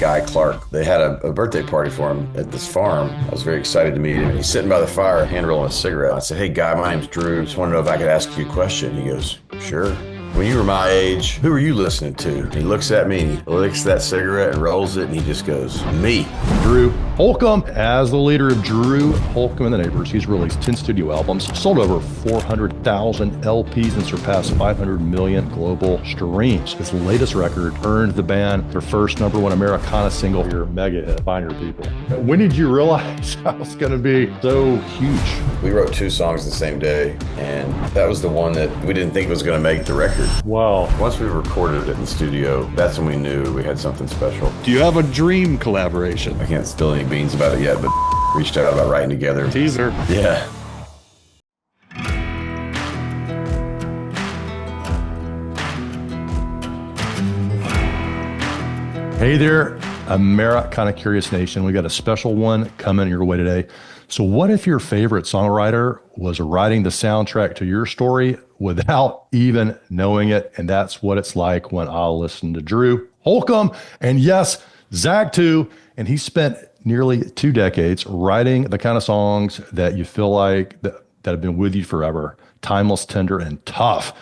guy, Clark. They had a birthday party for him at this farm. I was very excited to meet him. He's sitting by the fire, hand rolling a cigarette. I said, "Hey, guy, my name's Drew. Just want to know if I could ask you a question." He goes, "Sure." "When you were my age, who were you listening to?" And he looks at me, and he licks that cigarette and rolls it, and he just goes, "Me." Drew Holcomb, as the leader of Drew Holcomb and the Neighbors, he's released 10 studio albums, sold over 400,000 LPs, and surpassed 500 million global streams. His latest record earned the band their first #1 Americana single, your mega hit, Find Your People. When did you realize that was going to be so huge? We wrote 2 songs the same day, and that was the one that we didn't think was going to make the record. Wow. Once we recorded it in the studio, that's when we knew we had something special. Do you have a dream collaboration? I can't spill any beans about it yet, but reached out about writing together. Teaser. Yeah. Hey there, Americana Curious Nation. We got a special one coming your way today. So what if your favorite songwriter was writing the soundtrack to your story without even knowing it? And that's what it's like when I listen to Drew Holcomb, and yes, Zach too. And he spent nearly 2 decades writing the kind of songs that you feel like that have been with you forever, timeless, tender, and tough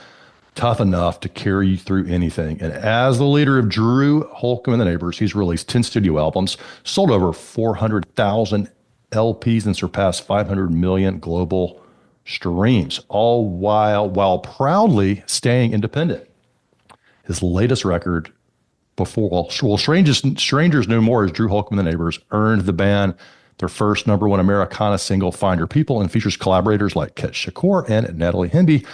enough to carry you through anything. And as the leader of Drew Holcomb and the Neighbors, he's released 10 studio albums, sold over 400,000 LPs, and surpassed 500 million global streams, all while proudly staying independent. His latest record, Strangers No More, as Drew Holcomb and the Neighbors, earned the band their first #1 Americana single, Find Your People, and features collaborators like Ket Shakur and Natalie Hemby.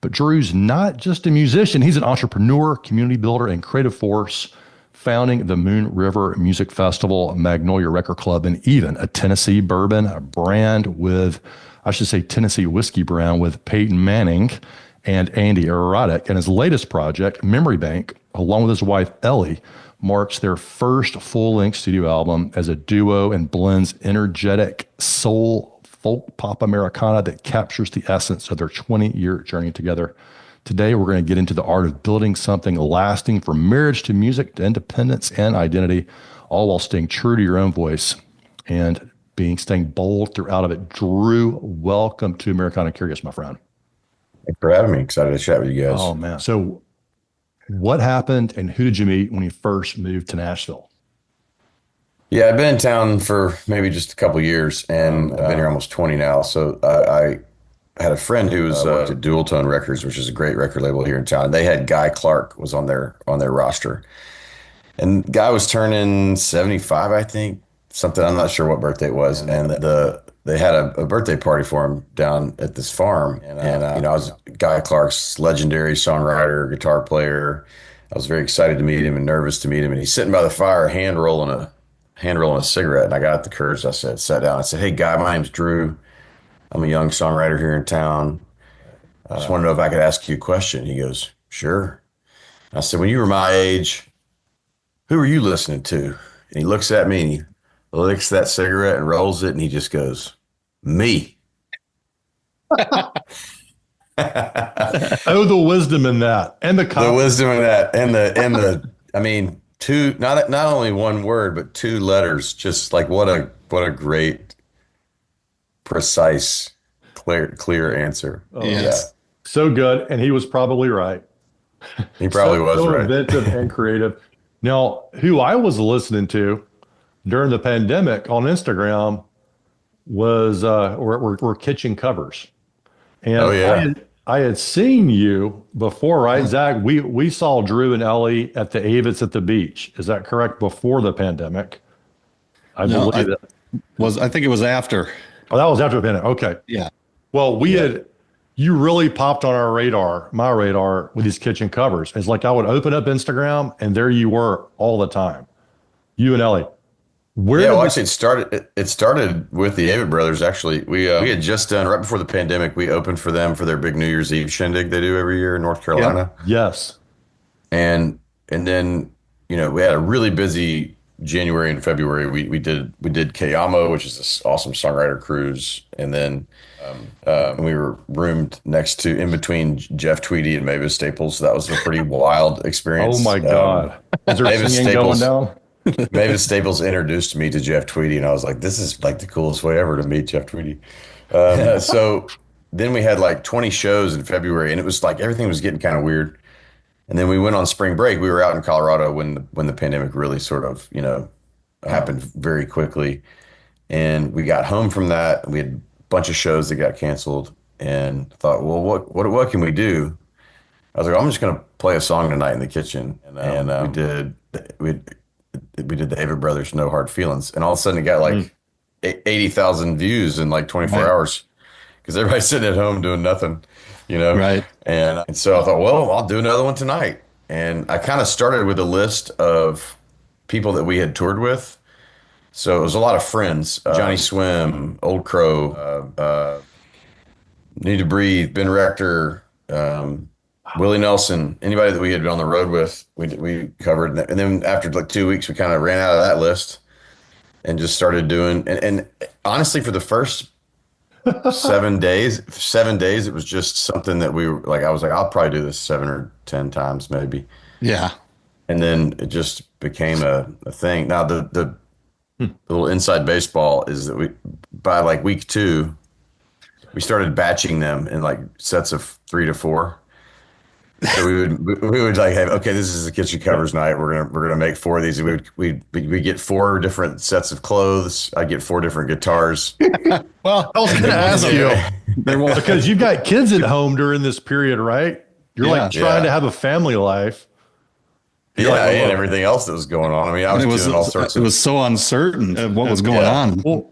But Drew's not just a musician. He's an entrepreneur, community builder, and creative force, founding the Moon River Music Festival, Magnolia Record Club, and even a Tennessee bourbon brand with, I should say Tennessee whiskey brand with Peyton Manning and Andy Erotic. And his latest project, Memory Bank, along with his wife Ellie, marks their first full-length studio album as a duo and blends energetic soul folk pop Americana that captures the essence of their 20-year journey together. Today, we're going to get into the art of building something lasting, from marriage to music to independence and identity, all while staying true to your own voice and staying bold throughout of it. Drew, welcome to Americana Curious, my friend. Thanks for having me. Excited to chat with you guys. Oh, man. So what happened and who did you meet when you first moved to Nashville? Yeah, I've been in town for maybe just a couple of years, and I've been here almost 20 now. So I had a friend who was worked at Dual Tone Records, which is a great record label here in town. They had Guy Clark was on their roster, and Guy was turning 75, I think, something. I'm not sure what birthday it was, and they had a birthday party for him down at this farm. And I was Guy Clark's legendary songwriter, guitar player. I was very excited to meet him and nervous to meet him. And he's sitting by the fire, hand rolling a cigarette. And I got the courage. Sat down. I said, "Hey, Guy, my name's Drew. I'm a young songwriter here in town. I just want to know if I could ask you a question." He goes, "Sure." I said, "When you were my age, who were you listening to?" And he looks at me and he licks that cigarette and rolls it, and he just goes, "Me." Oh, the wisdom in that, and the wisdom in that, and the I mean, not only one word, but 2 letters. Just like what a great, precise, clear answer. Oh, yes. Yeah. So good, and he was probably right. He probably was so right. Inventive and creative. Now, who I was listening to during the pandemic on Instagram was were kitchen covers. And oh, yeah. I had seen you before, right, Zach? We saw Drew and Ellie at the Avids at the beach. Is that correct? Before the pandemic? I think it was after. Oh, that was after the pandemic. Okay. Yeah. Well, you really popped on my radar with these kitchen covers. It's like I would open up Instagram and there you were all the time. You and Ellie. Actually, it started with the Avid brothers. Actually, we had just done, right before the pandemic, we opened for them for their big New Year's Eve shindig they do every year in North Carolina. Yep. Yes. And then, we had a really busy January and February. We did Kayamo, which is this awesome songwriter cruise. And then we were roomed in between Jeff Tweedy and Mavis Staples. So that was a pretty wild experience. Oh my God. Is there Mavis singing Staples, going down? Mavis Staples introduced me to Jeff Tweedy, and I was like, this is like the coolest way ever to meet Jeff Tweedy. So then we had like 20 shows in February, and it was like everything was getting kind of weird. And then we went on spring break. We were out in Colorado when the pandemic really sort of, happened very quickly. And we got home from that. We had a bunch of shows that got canceled, and thought, well, what can we do? I was like, I'm just gonna play a song tonight in the kitchen, and we did the Avett Brothers No Hard Feelings, and all of a sudden it got like 80,000 views in like 24 Right. hours because everybody's sitting at home doing nothing, you know. Right. And so I thought, well, I'll do another one tonight, and I kind of started with a list of people that we had toured with. So it was a lot of friends: Johnny Swim, Old Crow, Need to Breathe, Ben Rector, Willie Nelson, anybody that we had been on the road with, we covered. And then after like 2 weeks, we kind of ran out of that list and just started doing. And honestly, for the first 7 days, it was just something that we were like, I was like, I'll probably do this 7 or 10 times maybe. Yeah. And then it just became a thing. Now, the little inside baseball is that by like week 2, we started batching them in like sets of 3 to 4. So we would like have, okay, this is the kitchen covers night. We're gonna make 4 of these. We get 4 different sets of clothes. I get 4 different guitars. Well, I was going to ask you There was, because you've got kids at home during this period, right? You're like trying to have a family life. Yeah, like, and everything else that was going on. I mean, I was doing all sorts it of. was so uncertain of what was going on. Well,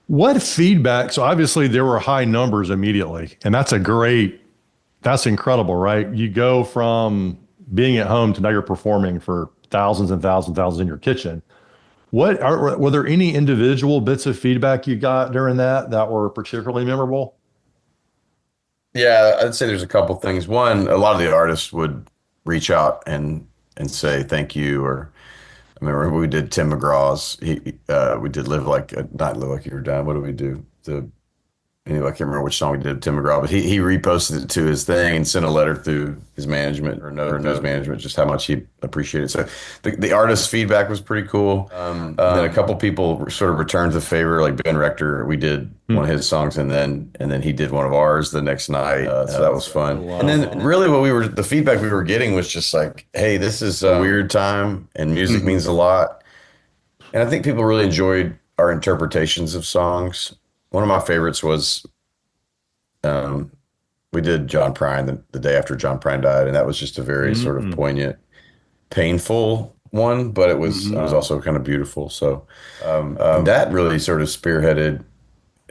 what feedback? So obviously there were high numbers immediately, and that's incredible, right? You go from being at home to now you're performing for thousands and thousands and thousands in your kitchen. Were there any individual bits of feedback you got during that were particularly memorable? Yeah, I'd say there's a couple things. One, a lot of the artists would reach out and say thank you, or I remember we did Tim McGraw's. We did not live like you were down. What did we do? Anyway, I can't remember which song we did Tim McGraw, but he reposted it to his thing and sent a letter through his management or note from his management just how much he appreciated it. So the artist's feedback was pretty cool. Then a couple people sort of returned the favor, like Ben Rector. We did one of his songs, and then he did one of ours the next night. So that was fun. And then really the feedback we were getting was just like, hey, this is a weird time, and music means a lot. And I think people really enjoyed our interpretations of songs. One of my favorites was we did John Prine the day after John Prine died, and that was just a very sort of poignant, painful one, but it was also kind of beautiful. So that really sort of spearheaded.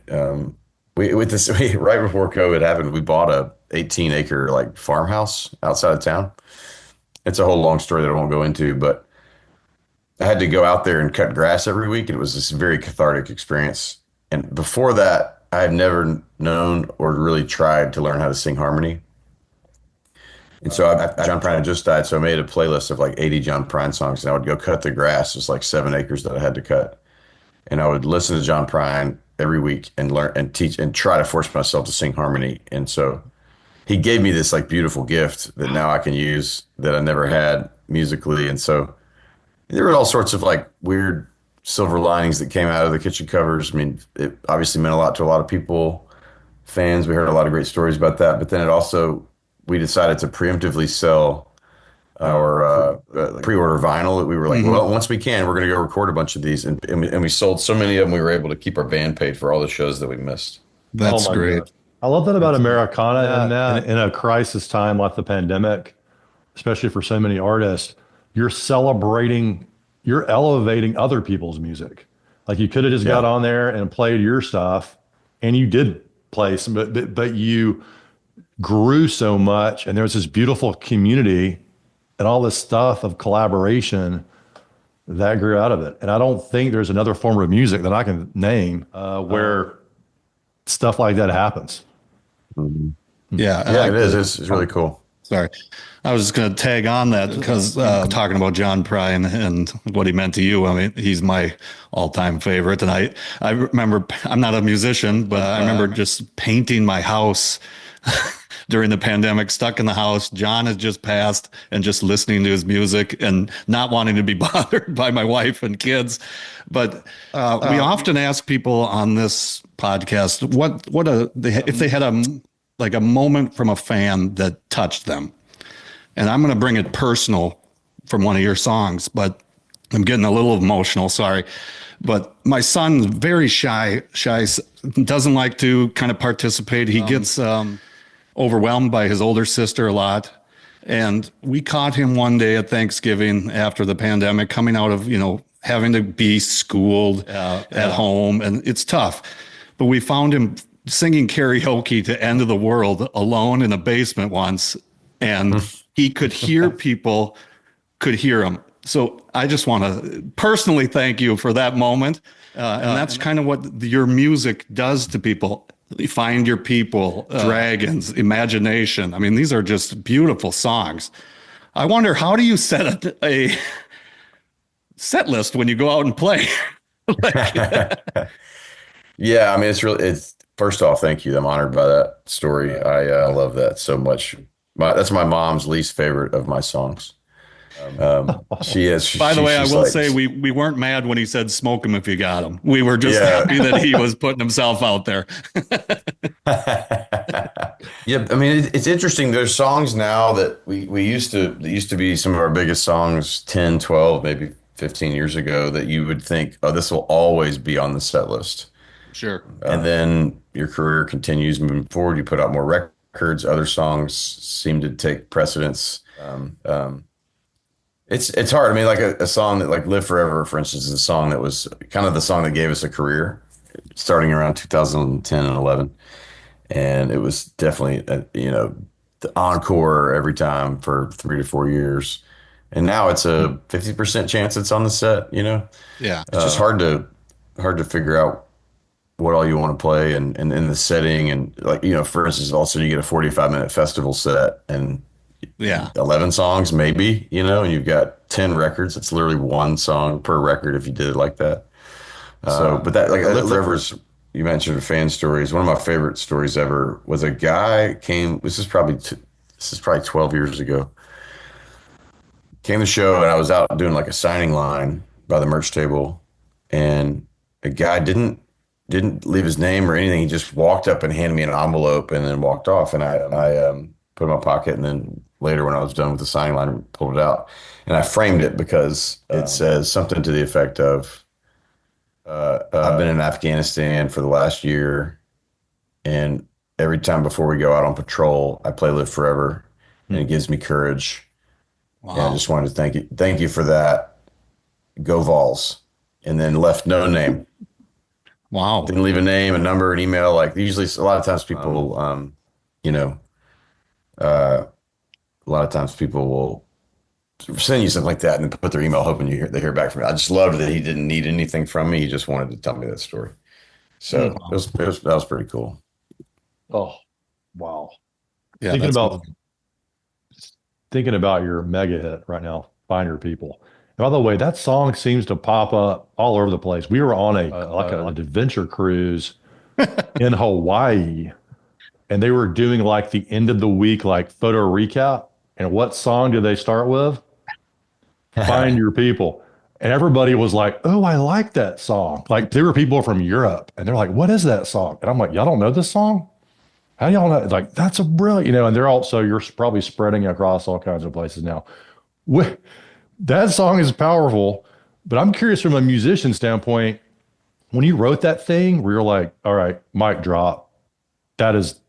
Right before COVID happened, we bought a 18-acre like farmhouse outside of town. It's a whole long story that I won't go into, but I had to go out there and cut grass every week, and it was this very cathartic experience. And before that, I had never known or really tried to learn how to sing harmony. And so John Prine had just died, so I made a playlist of like 80 John Prine songs, and I would go cut the grass. It's like 7 acres that I had to cut. And I would listen to John Prine every week and learn and teach and try to force myself to sing harmony. And so he gave me this like beautiful gift that now I can use that I never had musically. And so there were all sorts of like weird silver linings that came out of the kitchen covers. I mean, it obviously meant a lot to a lot of people, fans. We heard a lot of great stories about that. But then we decided to preemptively sell our pre-order vinyl. We were like, well, once we can, we're going to go record a bunch of these. And we sold so many of them, we were able to keep our band paid for all the shows that we missed. That's Oh my great. God. I love that about Americana, and in a crisis time like the pandemic, especially for so many artists, you're elevating other people's music. Like you could have just got on there and played your stuff, and you did play some, but you grew so much, and there was this beautiful community and all this stuff of collaboration that grew out of it. And I don't think there's another form of music that I can name where stuff like that happens. Yeah, It is. It's really cool. Sorry. I was just going to tag on that because talking about John Prine and what he meant to you. I mean, he's my all-time favorite. And I remember, I'm not a musician, but I remember just painting my house during the pandemic, stuck in the house. John has just passed and just listening to his music and not wanting to be bothered by my wife and kids. But we often ask people on this podcast if they had a moment from a fan that touched them. And I'm going to bring it personal from one of your songs, but I'm getting a little emotional. Sorry. But my son's very shy, doesn't like to kind of participate. He gets overwhelmed by his older sister a lot. And we caught him one day at Thanksgiving after the pandemic, coming out of, having to be schooled at home. And it's tough. But we found him singing karaoke to End of the World alone in a basement once. And he could hear people could hear him. So I just want to personally thank you for that moment. And that's kind of what your music does to people. You find your people, dragons, imagination. I mean, these are just beautiful songs. I wonder, how do you set a set list when you go out and play? Yeah, I mean, it's first off, thank you. I'm honored by that story. I love that so much. That's my mom's least favorite of my songs. She is. By the way, I will say we weren't mad when he said smoke him if you got him. We were just happy that he was putting himself out there. Yeah, I mean, it's interesting. There's songs now that we used to be some of our biggest songs 10, 12, maybe 15 years ago that you would think, oh, this will always be on the set list. Sure. And then your career continues moving forward. You put out more records. Other songs seem to take precedence. It's hard. I mean, like a song that like Live Forever, for instance, is a song that was kind of the song that gave us a career starting around 2010 and 11. And it was definitely, the encore every time for 3 to 4 years. And now it's a 50% chance it's on the set, Yeah. It's just hard to figure out what all you want to play and in the setting. And like, for instance, also you get a 45-minute festival set and 11 songs maybe, and you've got 10 records. It's literally one song per record if you did it like that. But that, like, Live Forever's, you mentioned fan stories. One of my favorite stories ever was a guy came, this is probably 12 years ago, came to the show and I was out doing like a signing line by the merch table and a guy didn't leave his name or anything. He just walked up and handed me an envelope and then walked off. And I put it in my pocket, and then later when I was done with the signing line, I pulled it out and I framed it because it says something to the effect of, I've been in Afghanistan for the last year, and every time before we go out on patrol, I play Live Forever, and it gives me courage. Wow. And I just wanted to thank you for that. Go Vols. And then left no name. Wow. Didn't leave a name, a number, an email. Like usually, a lot of times people, a lot of times people will send you something like that and put their email hoping they hear back from me. I just loved that he didn't need anything from me. He just wanted to tell me that story. So that was pretty cool. Oh, wow. Yeah. Thinking about your mega hit right now, Find Your People. And by the way, that song seems to pop up all over the place. We were on an adventure cruise in Hawaii, and they were doing like the end of the week, like photo recap. And what song did they start with? Find Your People. And everybody was like, oh, I like that song. Like there were people from Europe and they're like, what is that song? And I'm like, y'all don't know this song? How do y'all know? Like, that's a brilliant, and they're also, you're probably spreading across all kinds of places now. That song is powerful, but I'm curious from a musician standpoint, when you wrote that thing, where you're like, all right, mic drop, that is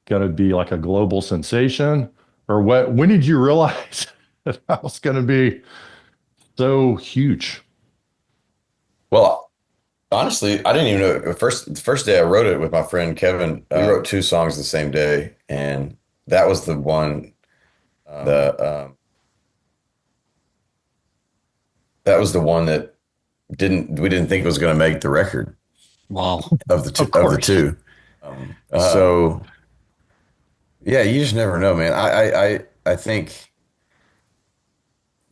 going to be like a global sensation, or what? When did you realize that was going to be so huge? Well, honestly, I didn't even know. The first day I wrote it with my friend Kevin, we wrote 2 songs the same day, and that was the one. That was the one that we didn't think was going to make the record. Wow. Of the two. So yeah, you just never know, man. I think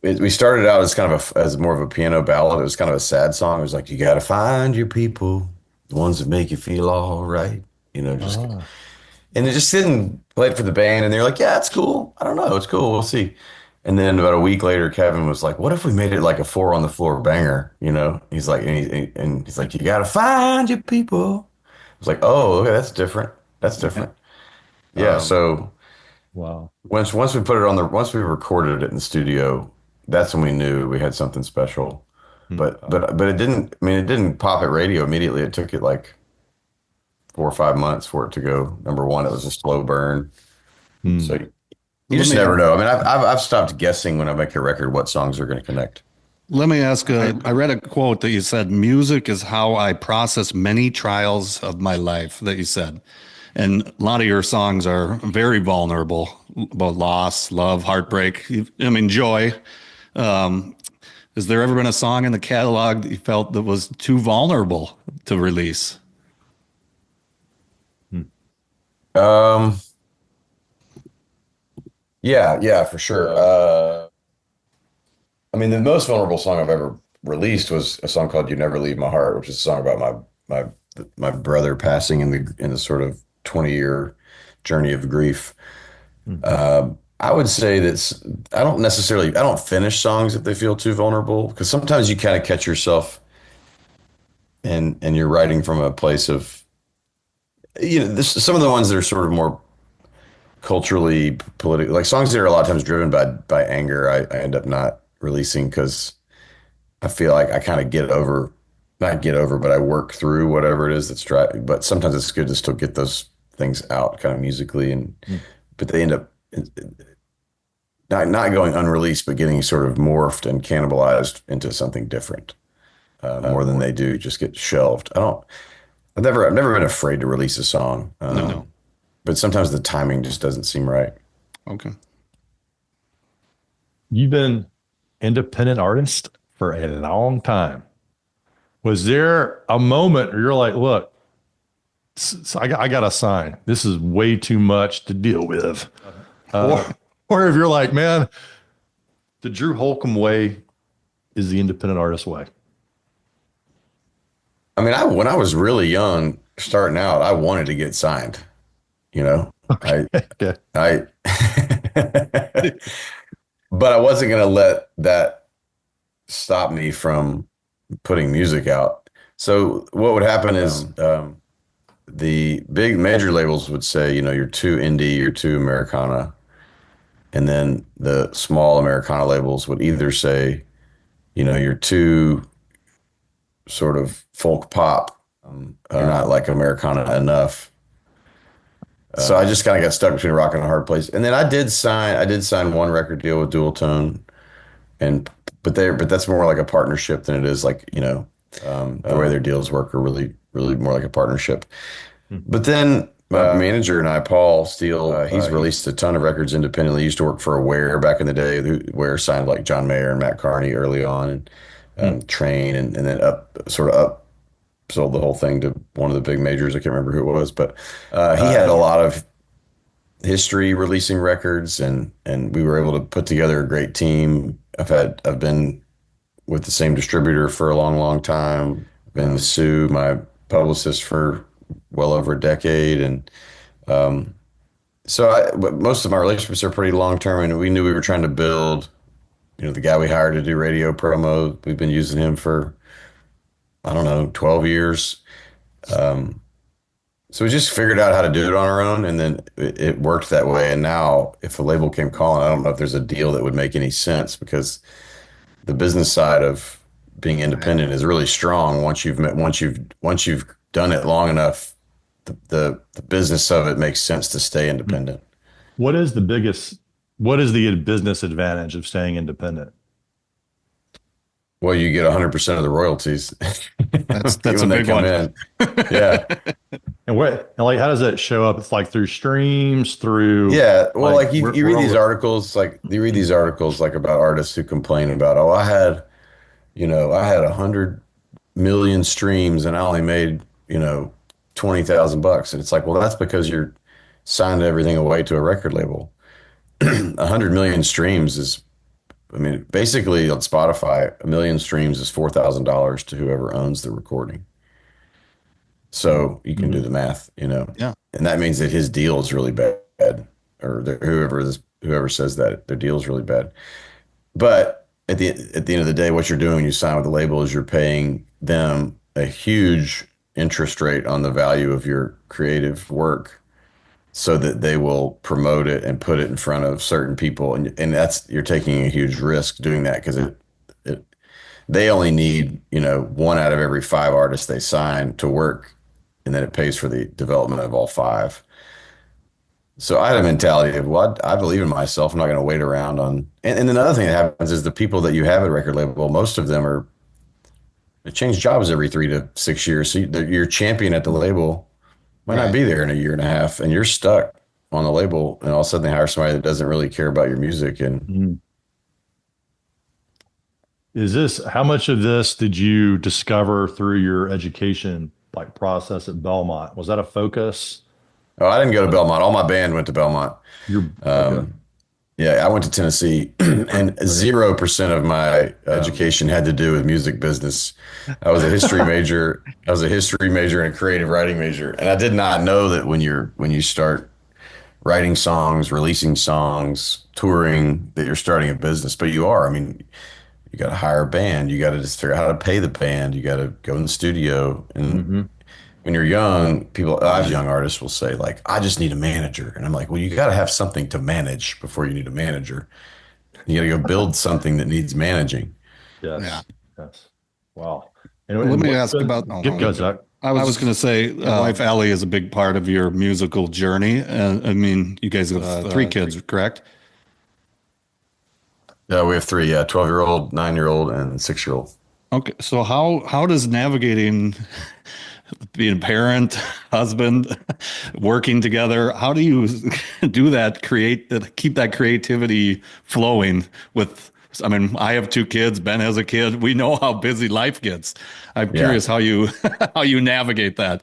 we started out as kind of as more of a piano ballad. It was kind of a sad song. It was like, you got to find your people, the ones that make you feel all right. And they just didn't play it for the band. And they're like, yeah, it's cool. I don't know. It's cool. We'll see. And then about a week later, Kevin was like, what if we made it like a four on the floor banger? You know, he's like, and he's like, you got to find your people. I was like, oh, okay, that's different. That's different. Yeah. So Wow. once we put it on once we recorded it in the studio, that's when we knew we had something special. Hmm. But it didn't, I mean, it didn't pop at radio immediately. It took it like 4 or 5 months for it to go number one. It was a slow burn. Hmm. So you Let just me never know. I mean, I've stopped guessing when I make a record what songs are going to connect. let me ask. I read a quote that you said, "Music is how I process many trials of my life." That you said, and a lot of your songs are very vulnerable about loss, love, heartbreak. I mean, joy. Um, has there ever been a song in the catalog that you felt that was too vulnerable to release? Hmm. Um, yeah, for sure. I mean, the most vulnerable song I've ever released was a song called "You Never Leave My Heart," which is a song about my brother passing in the sort of 20-year journey of grief. Hmm. I would say I don't finish songs if they feel too vulnerable because sometimes you kind of catch yourself and you're writing from a place of, some of the ones that are sort of more culturally political, like songs that are a lot of times driven by anger. I end up not releasing because I feel like I kind of not get over, but I work through whatever it is that's driving. But sometimes it's good to still get those things out kind of musically, Hmm. but they end up not going unreleased, but getting sort of morphed and cannibalized into something different, more than they do just get shelved. I've never been afraid to release a song, No. but sometimes the timing just doesn't seem right. Okay. You've been independent artist for a long time. Was there a moment where you're like, look, I got to sign. This is way too much to deal with. Or if you're like, man, the Drew Holcomb way is the independent artist way. I mean, when I was really young, starting out, I wanted to get signed. You know, I Yeah. I but I wasn't going to let that stop me from putting music out. So what would happen is the big major labels would say, you're too indie, you're too Americana. And then the small Americana labels would either say, you're too sort of folk pop. You're not like Americana enough. So I just kind of got stuck between a rock and a hard place. And then I did sign one record deal with Dual Tone, and but that's more like a partnership than it is like, the way their deals work are really, really more like a partnership. But then my manager and I, Paul Steele, he's released a ton of records independently. He used to work for Aware back in the day. Aware signed like John Mayer and Matt Carney early on, and Train, and then up sold the whole thing to one of the big majors. I can't remember who it was, but he had a lot of history releasing records, and we were able to put together a great team. I've been with the same distributor for a long, long time. Been with Sue, my publicist, for well over a decade, and but most of my relationships are pretty long term, and we knew we were trying to build. The guy we hired to do radio promo, we've been using him for, I don't know, 12 years. So we just figured out how to do it on our own, and then it worked that way. And now, if a label came calling, I don't know if there's a deal that would make any sense because the business side of being independent is really strong. Once you've done it long enough, the business of it makes sense to stay independent. What is the biggest, what is the business advantage of staying independent? Well, you get 100% of the royalties That's a when they big come one. in. Yeah. And like, how does that show up? It's like through streams, through Yeah, well, like you where read all these the, articles, like about artists who complain about, oh, I had 100 million streams and I only made, 20,000 bucks, and it's like, well, that's because you're signed everything away to a record label. 100 million streams is, I mean, basically on Spotify, 1 million streams is $4,000 to whoever owns the recording. So you can do Mhm. the math, Yeah. and that means that his deal is really bad, or whoever says that their deal is really bad. But at the end of the day, what you're doing when you sign with the label is you're paying them a huge interest rate on the value of your creative work so that they will promote it and put it in front of certain people. And that's, you're taking a huge risk doing that because it they only need, one out of every five artists they sign to work, and then it pays for the development of all five. So I had a mentality of, well, I believe in myself. I'm not going to wait around on. And another thing that happens is the people that you have at a record label, most of them are they change jobs every 3 to 6 years. So your champion at the label might not Right. be there in a year and a half, and you're stuck on the label. And all of a sudden they hire somebody that doesn't really care about your music. And Mhm. Is this how much of this did you discover through your education like process at Belmont? Was that a focus? oh, I didn't go to Belmont. All my band went to Belmont. You're okay. Um, Yeah, I went to Tennessee, and 0% of my education had to do with music business. I was a history major. I was a history major and a creative writing major, and I did not know that when you start writing songs, releasing songs, touring, that you're starting a business. But you are. I mean, you got to hire a band. You got to just figure out how to pay the band. You got to go in the studio. And Hmm. when you're young, people, young artists will say like, "I just need a manager," and I'm like, "Well, you got to have something to manage before you need a manager." You got to go build something that needs managing. Yeah. Yes. Yes. Wow. Let And me what's ask been about, oh, get no. go, Zach. I was just going to say, wife Ellie is a big part of your musical journey. I mean, you guys have three kids, correct? Yeah, we have three. Yeah, 12-year-old, 9-year-old, and 6-year-old. Okay. So how does navigating being a parent, husband, working together, how do you do that, keep that creativity flowing with, I mean, I have two kids, Ben has a kid. We know how busy life gets. I'm Yeah. curious how you how you navigate that.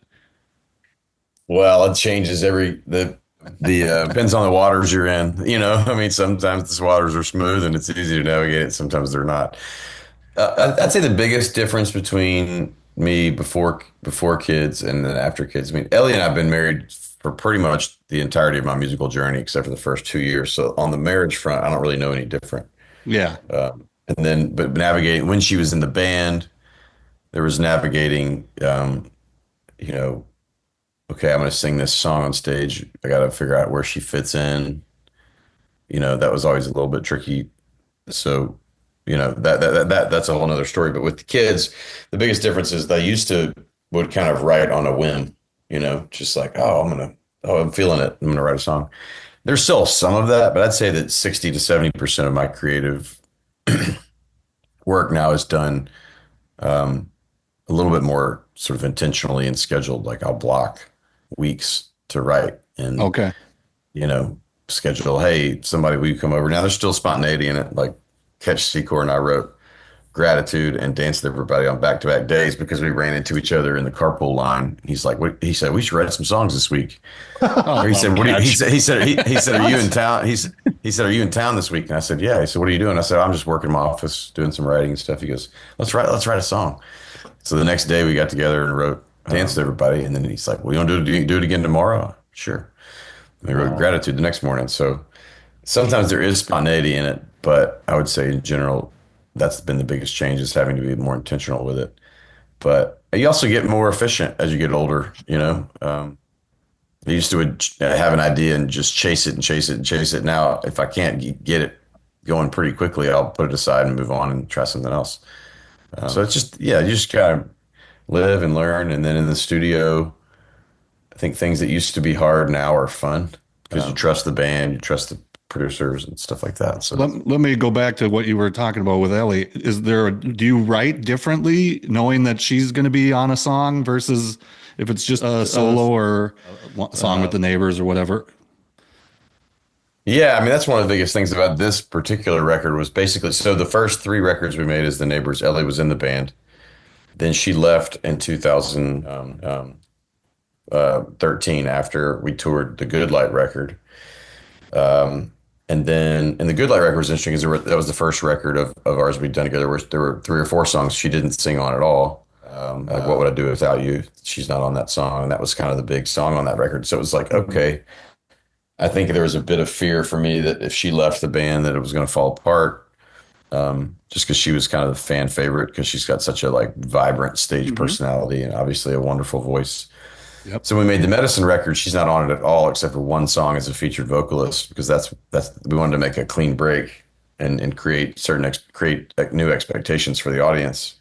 Well, it changes the depends on the waters you're in. I mean, sometimes the waters are smooth and it's easy to navigate it. Sometimes they're not. I'd say the biggest difference between me before kids and then after kids. I mean, Ellie and I've been married for pretty much the entirety of my musical journey, except for the first 2 years. So on the marriage front, I don't really know any different. Yeah. And then, but navigating when she was in the band, there was navigating. You know, okay, I'm going to sing this song on stage. I got to figure out where she fits in. That was always a little bit tricky. So, that's a whole nother story. But with the kids, the biggest difference is they used to would kind of write on a whim, just like, I'm feeling it. I'm gonna write a song. There's still some of that, but I'd say that 60 to 70% of my creative work now is done a little bit more sort of intentionally and scheduled. Like I'll block weeks to write and, Okay. you know, schedule, hey, somebody, will you come over? Now there's still spontaneity in it. Like Catch Secor and I wrote Gratitude and Danced with Everybody on back-to-back days because we ran into each other in the carpool line. He's like, what? He said, we should write some songs this week. Or he said, what do you, he said, are you in town? He said, are you in town this week? And I said, yeah. He said, what are you doing? I said, I'm just working in my office doing some writing and stuff. He goes, let's write a song. So the next day we got together and wrote Dance to Everybody. And then he's like, well, you want to do it again tomorrow? Sure. And we wrote Gratitude the next morning. So sometimes there is spontaneity in it, but I would say in general, that's been the biggest change is having to be more intentional with it. But you also get more efficient as you get older. I used to have an idea and just chase it and chase it and chase it. Now, if I can't get it going pretty quickly, I'll put it aside and move on and try something else. So it's just, yeah, you just kind of live and learn. And then in the studio, I think things that used to be hard now are fun because you trust the band, you trust the producers and stuff like that. So Let me go back to what you were talking about with Ellie. Do you write differently knowing that she's going to be on a song versus if it's just a solo or a song with the neighbors or whatever? yeah, I mean that's one of the biggest things about this particular record was basically so the first three records we made as the neighbors, Ellie was in the band. Then she left in 2013 after we toured the Good Light record. And the Good Light record was interesting because that was the first record of ours we'd done together where there were three or four songs she didn't sing on at all. like What Would I Do Without You? She's not on that song. And that was kind of the big song on that record. So it was like, okay, I think there was a bit of fear for me that if she left the band, that it was going to fall apart. Just because she was kind of the fan favorite because she's got such a like vibrant stage personality and obviously a wonderful voice. Yep. So we made the Medicine record. She's not on it at all, except for one song as a featured vocalist, because that's we wanted to make a clean break and create create like, new expectations for the audience.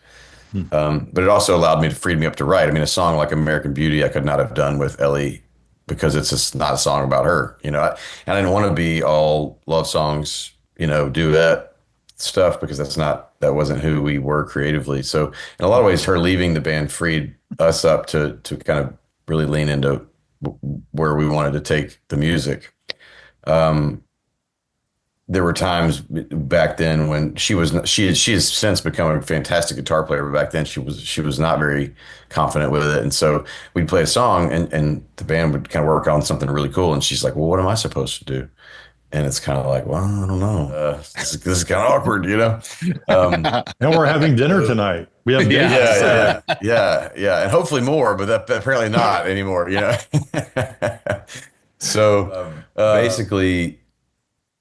But it also allowed me to free me up to write. I mean, a song like American Beauty, I could not have done with Ellie because it's just not a song about her. And I didn't want to be all love songs, duet stuff because that wasn't who we were creatively. So in a lot of ways, her leaving the band freed us up to kind of really lean into where we wanted to take the music. There were times back then when she has since become a fantastic guitar player, but back then she was not very confident with it. And so we'd play a song and the band would kind of work on something really cool. And she's like, well, what am I supposed to do? And it's kind of like, well, I don't know. This is kind of awkward, And we're having dinner tonight. We have yeah. And hopefully more, but that apparently not anymore, So basically,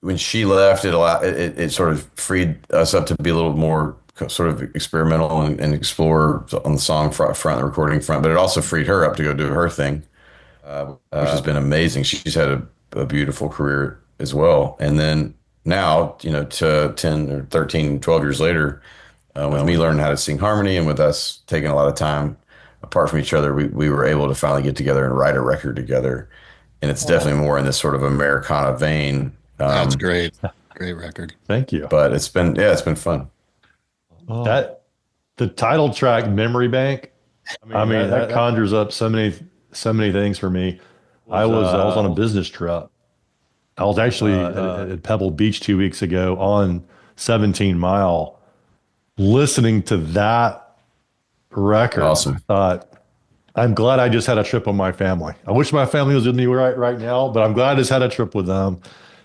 when she left, it sort of freed us up to be a little more sort of experimental and explore on the song front, the recording front. But it also freed her up to go do her thing, which has been amazing. She's had a beautiful career as well. And then now, to 10 or 13, 12 years later, with me learning how to sing harmony and with us taking a lot of time apart from each other, we were able to finally get together and write a record together. And it's definitely more in this sort of Americana vein. That's great. Great record. Thank you. But it's been fun. The title track, Memory Bank. I mean, that conjures up so many things for me. I was on a business trip. I was actually at Pebble Beach 2 weeks ago on 17 Mile, listening to that record. Awesome. I thought, I'm glad I just had a trip with my family. I wish my family was with me right now, but I'm glad I just had a trip with them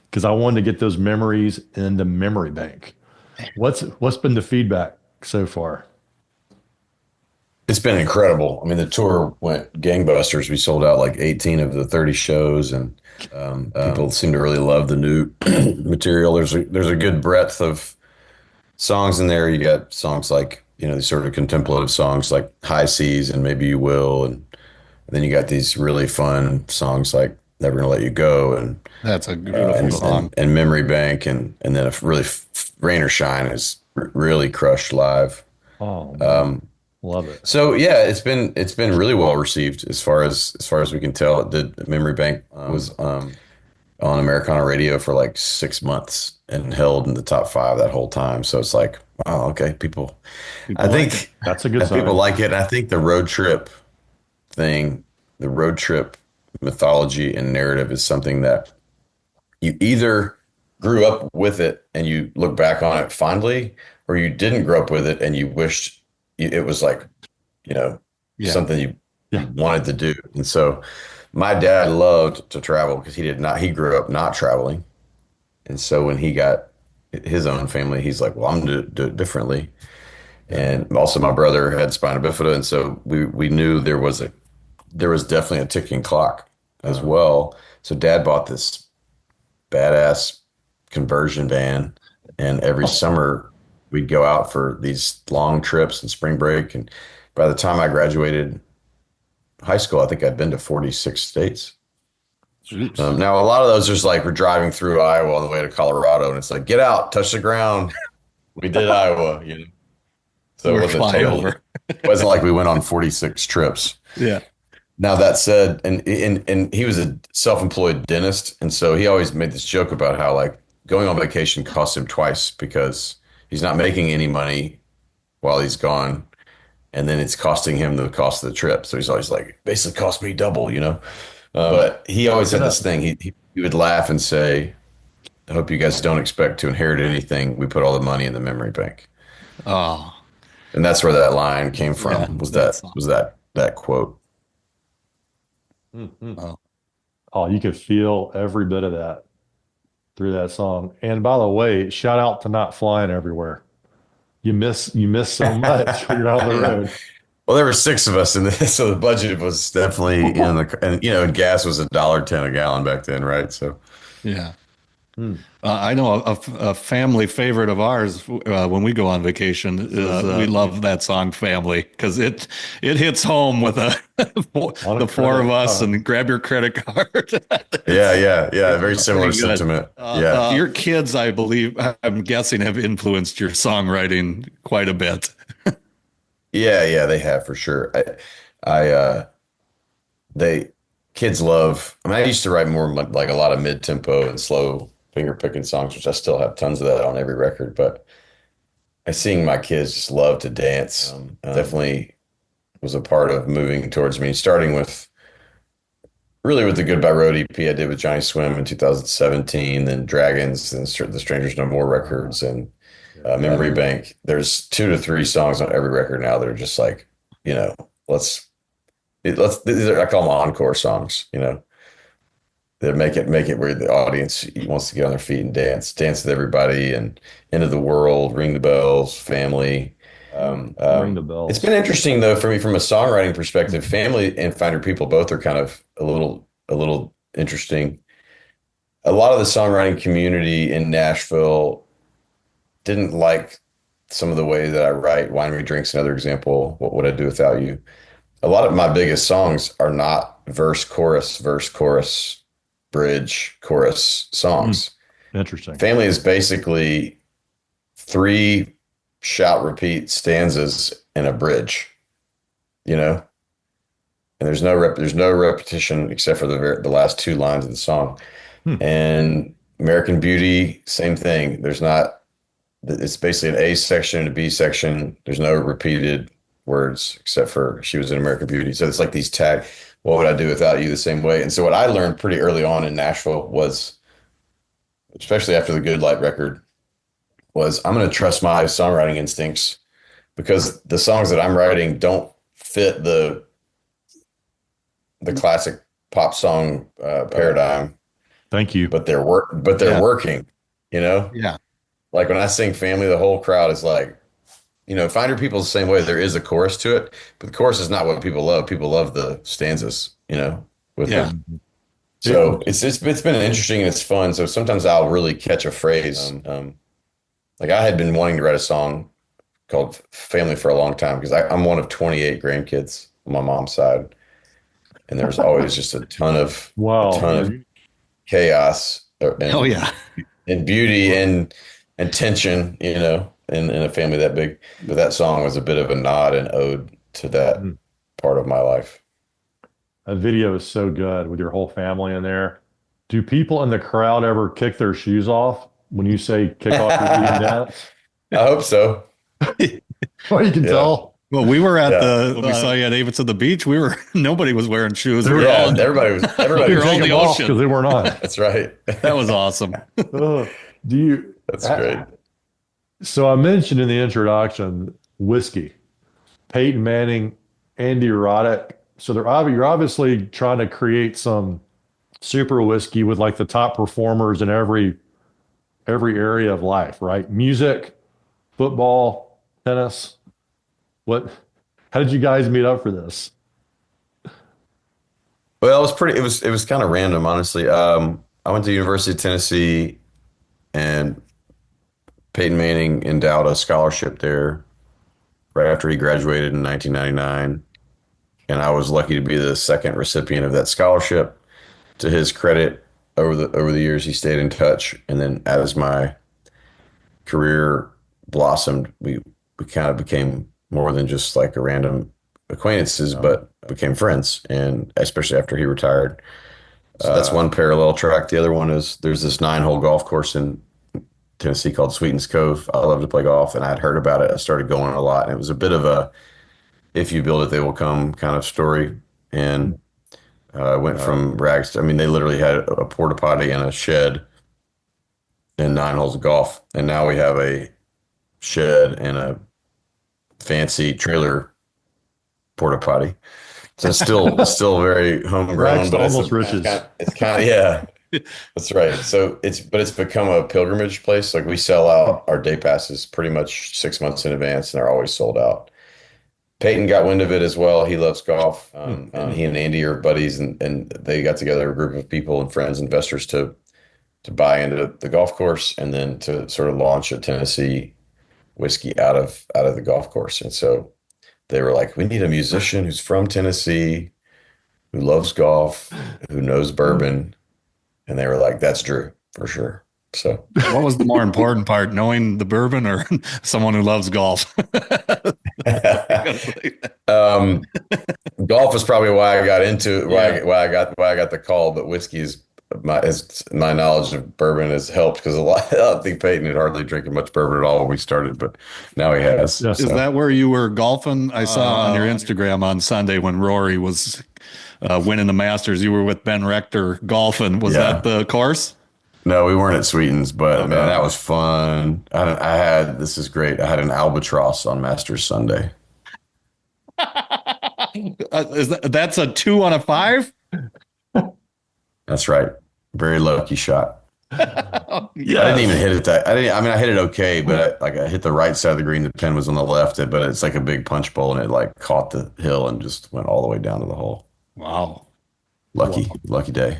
because I wanted to get those memories in the memory bank. What's been the feedback so far? It's been incredible. I mean, the tour went gangbusters. We sold out like 18 of the 30 shows, and people seem to really love the new material. There's a good breadth of songs in there. You got songs like, these sort of contemplative songs like High Seas and Maybe You Will, and then you got these really fun songs like Never Gonna Let You Go, and that's a beautiful song. And Memory Bank, and then if really Rain or Shine is really crushed live. Oh, love it. So yeah, it's been really well received as far as we can tell. It did. Memory Bank was on Americana radio for like 6 months and held in the top 5 that whole time. So it's like, wow, okay, I think that's a good sign. People like it. And I think the road trip thing, the road trip mythology and narrative is something that you either grew up with it and you look back on it fondly, or you didn't grow up with it and you wished it was like, something you wanted to do. And so my dad loved to travel because he grew up not traveling. And so when he got his own family, he's like, well, I'm going to do it differently. And also my brother had spina bifida. And so we knew there was definitely a ticking clock as well. So dad bought this badass conversion van, and every summer we'd go out for these long trips and spring break. And by the time I graduated high school, I think I'd been to 46 states. Now, a lot of those are like we're driving through Iowa on the way to Colorado, and it's like, get out, touch the ground. We did Iowa, So it wasn't like we went on 46 trips. Yeah. Now that said, and he was a self-employed dentist, and so he always made this joke about how like going on vacation costs him twice because he's not making any money while he's gone, and then it's costing him the cost of the trip. So he's always like, basically cost me double, But he always had this thing. He would laugh and say, I hope you guys don't expect to inherit anything. We put all the money in the memory bank. Oh. And that's where that line came from, was that quote. Mm-hmm. Oh, you could feel every bit of that through that song. And by the way, shout out to not flying everywhere. You miss so much when you're on the road. Well, there were six of us in this, so the budget was definitely in the, and and gas was $1.10 a gallon back then, right? So, Yeah. Hmm. I know a family favorite of ours when we go on vacation is we love that song "Family" because it hits home with On a the four of credit us card. and grab your credit card. yeah, It's yeah, yeah, very pretty similar good. sentiment. Yeah. Your kids, I believe, I'm guessing, have influenced your songwriting quite a bit. Yeah, yeah, they have for sure. They kids love. I mean, I used to write more like a lot of mid-tempo and slow finger picking songs, which I still have tons of that on every record. But I seeing my kids just love to dance. Definitely was a part of moving towards me, starting with really with the Goodbye Road EP I did with Johnny Swim in 2017, then Dragons, then the Strangers No More records, and Memory Bank. There's 2 to 3 songs on every record now that are just like, you know, let's I call them encore songs, that make it where the audience wants to get on their feet and dance with everybody, and End of the World, Ring the Bells, Family. Ring the It's bells. been interesting though for me from a songwriting perspective. Family and Find Your People both are kind of a little interesting. A lot of the songwriting community in Nashville didn't like some of the way that I write. Winery Drinks, another example. What would I do without you? A lot of my biggest songs are not verse, chorus, bridge, chorus Hmm. songs. Interesting. Family is basically 3 shout repeat stanzas and a bridge, you know? And there's no repetition except for the last 2 lines of the song. Hmm. And American Beauty, same thing. It's basically an A section and a B section. There's no repeated words except for she was in American Beauty. So it's like these what would I do without you, the same way. And so what I learned pretty early on in Nashville was, especially after the Good Light record, was I'm going to trust my songwriting instincts because the songs that I'm writing don't fit the classic pop song paradigm, Thank you. but they're Yeah. working, you know? Yeah. Like when I sing Family, the whole crowd is like, Find Your People the same way. There is a chorus to it, but the chorus is not what people love. People love the stanzas, with Yeah. the. So it's been interesting and it's fun. So sometimes I'll really catch a phrase. Like I had been wanting to write a song called Family for a long time because I'm one of 28 grandkids on my mom's side, and there's always just a Wow. ton of chaos Oh and yeah. beauty and tension, in a family that big. But that song was a bit of a nod and ode to that Mhm. part of my life. That video is so good with your whole family in there. Do people in the crowd ever kick their shoes off when you say kick off your feet and I dance? hope so. Well, you can Yeah. tell. Well, we were at Yeah. when we saw you at Davidson the beach. Nobody was wearing shoes. We were Yeah. all Everybody You You're was all take in them the off ocean. because they weren't on. That's right. That was awesome. Uh, do you? That's great. So I mentioned in the introduction whiskey, Peyton Manning, Andy Roddick. So you're obviously trying to create some super whiskey with like the top performers in every area of life, right? Music, football, tennis. What? How did you guys meet up for this? Well, it was kind of random, honestly. I went to University of Tennessee and Peyton Manning endowed a scholarship there right after he graduated in 1999. And I was lucky to be the second recipient of that scholarship. To his credit, over the years, he stayed in touch. And then as my career blossomed, we kind of became more than just like a random acquaintances, but became friends. And especially after he retired. So that's one parallel track. The other one is there's this 9-hole golf course in Tennessee called Sweetens Cove. I love to play golf, and I'd heard about it. I started going a lot, and it was a bit of a if you build it, they will come kind of story. And I went from rags to, I mean, they literally had a porta potty and a shed and 9 holes of golf. And now we have a shed and a fancy trailer porta potty. So it's still very Rags homegrown, to but almost riches. it's kind of, yeah, that's right. So it's become a pilgrimage place. Like we sell out our day passes pretty much 6 months in advance and they're always sold out. Peyton got wind of it as well. He loves golf, and he and Andy are buddies, and they got together a group of people and friends, investors to buy into the golf course, and then to sort of launch a Tennessee whiskey out of the golf course. And so they were like, we need a musician who's from Tennessee, who loves golf, who knows bourbon, and they were like, that's Drew for sure. So What was the more important part, knowing the bourbon or someone who loves golf? um, golf is probably why I got into it, why I got the call, but whiskey is my knowledge of bourbon has helped because I think Peyton had hardly drinking much bourbon at all when we started, but now he has. Yeah. Is that where you were golfing? I saw on your Instagram on Sunday when Rory was winning the Masters. You were with Ben Rector golfing. Was that the course? No, we weren't at Sweetens, but man, that was fun. This is great. I had an albatross on Masters Sunday. That's a 2 on a 5? That's right. Very lucky shot. Yeah. I didn't even hit it I hit it okay, but I hit the right side of the green. The pin was on the left, but it's like a big punch bowl, and it like caught the hill and just went all the way down to the hole. Wow. Lucky day.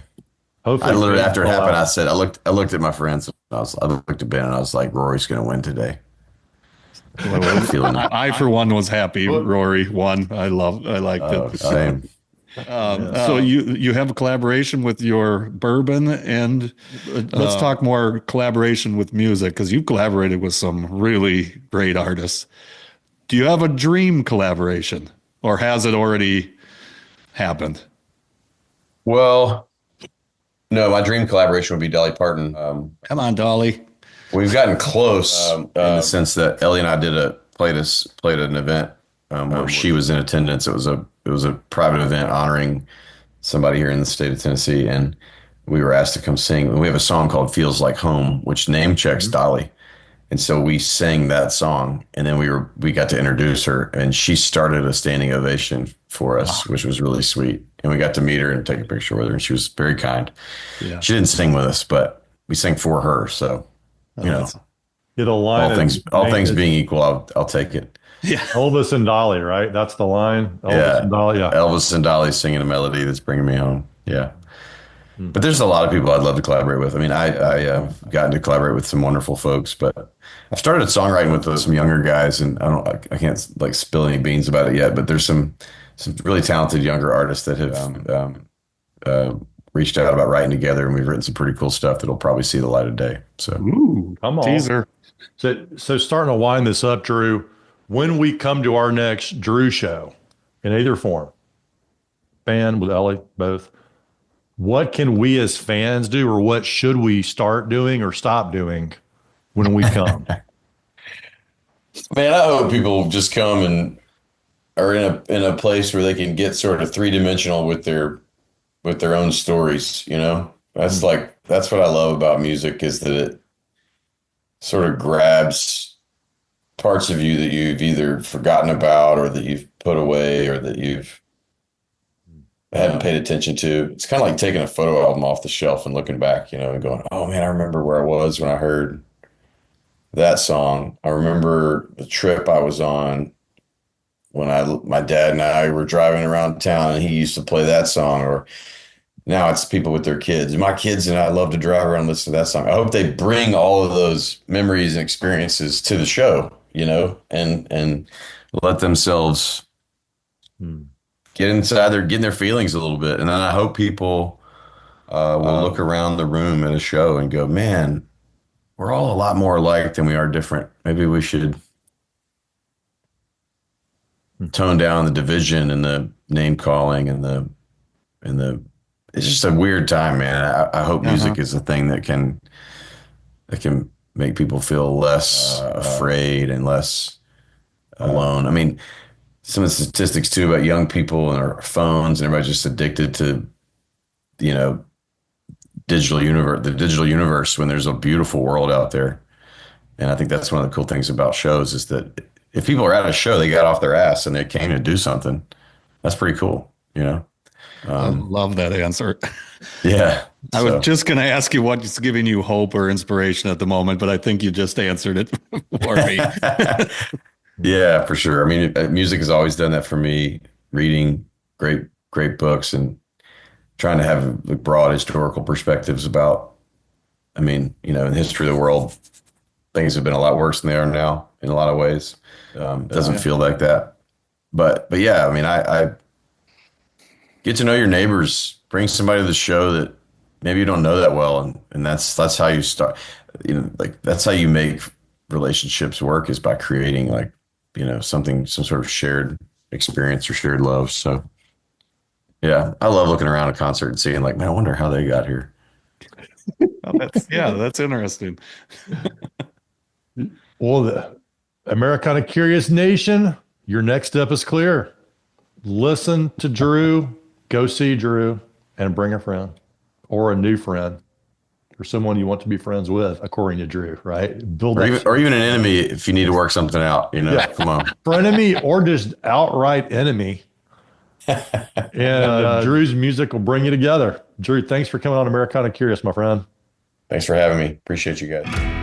Hopefully, I literally, after it happened, I said, I looked at my friends. I looked at Ben, and I was like, Rory's going to win today. I for one was happy Rory won. I liked it. Same. So you have a collaboration with your bourbon, and let's talk more collaboration with music, because you've collaborated with some really great artists. Do you have a dream collaboration, or has it already happened? Well, no, my dream collaboration would be Dolly Parton. Come on, Dolly. We've gotten close in the sense that Ellie and I played an event where she was in attendance. It was a private event honoring somebody here in the state of Tennessee, and we were asked to come sing. We have a song called "Feels Like Home," which name checks Dolly, and so we sang that song, and then we got to introduce her, and she started a standing ovation for us, which was really sweet. And we got to meet her and take a picture with her, and she was very kind. Yeah. She didn't sing with us, but we sang for her. So, the line all things being equal, I'll take it. Yeah. Elvis and Dolly, right? That's the line. Elvis and Dolly. Yeah. Elvis and Dolly singing a melody that's bringing me home. Yeah. But there's a lot of people I'd love to collaborate with. I mean, I've gotten to collaborate with some wonderful folks, but I've started songwriting with some younger guys, and I can't like spill any beans about it yet, but there's some really talented younger artists that have reached out about writing together, and we've written some pretty cool stuff that'll probably see the light of day. So, ooh, come on. Teaser. So starting to wind this up, Drew, when we come to our next Drew show in either form, band with Ellie, both, what can we as fans do, or what should we start doing or stop doing when we come? Man, I hope people just come and are in a place where they can get sort of three-dimensional with their own stories, That's what I love about music, is that it sort of grabs parts of you that you've either forgotten about, or that you've put away, or that you've haven't paid attention to. It's kind of like taking a photo album off the shelf and looking back, and going, oh man, I remember where I was when I heard that song. I remember the trip I was on when my dad and I were driving around town, and he used to play that song. Or now it's people with their kids. My kids and I love to drive around and listen to that song. I hope they bring all of those memories and experiences to the show, and let themselves get inside getting their feelings a little bit. And then I hope people will look around the room at a show and go, man, we're all a lot more alike than we are different. Maybe we should tone down the division and the name calling and the it's just a weird time, man. I hope music is a thing that can make people feel less afraid and less alone. I mean, some of the statistics too about young people and our phones, and everybody's just addicted to, the digital universe, when there's a beautiful world out there. And I think that's one of the cool things about shows, is that if people are at a show, they got off their ass and they came to do something. That's pretty cool, I love that answer. Yeah. I was just going to ask you what's giving you hope or inspiration at the moment, but I think you just answered it for me. Yeah, for sure. I mean, music has always done that for me. Reading great books and trying to have like, broad historical perspectives about, I mean, in the history of the world, things have been a lot worse than they are now in a lot of ways. It doesn't feel like that. But yeah, I mean, I get to know your neighbors, bring somebody to the show that maybe you don't know that well. And that's how you start, like that's how you make relationships work is by creating like, some sort of shared experience or shared love. So yeah, I love looking around a concert and seeing like, man, I wonder how they got here. Oh, that's interesting. Well, the Americana Curious Nation, your next step is clear. Listen to Drew, go see Drew, and bring a friend or a new friend or someone you want to be friends with, according to Drew, right? Build or even an enemy if you need to work something out, Yeah. Come on. Frenemy or just outright enemy. And Drew's music will bring you together. Drew, thanks for coming on Americana Curious, my friend. Thanks for having me. Appreciate you guys.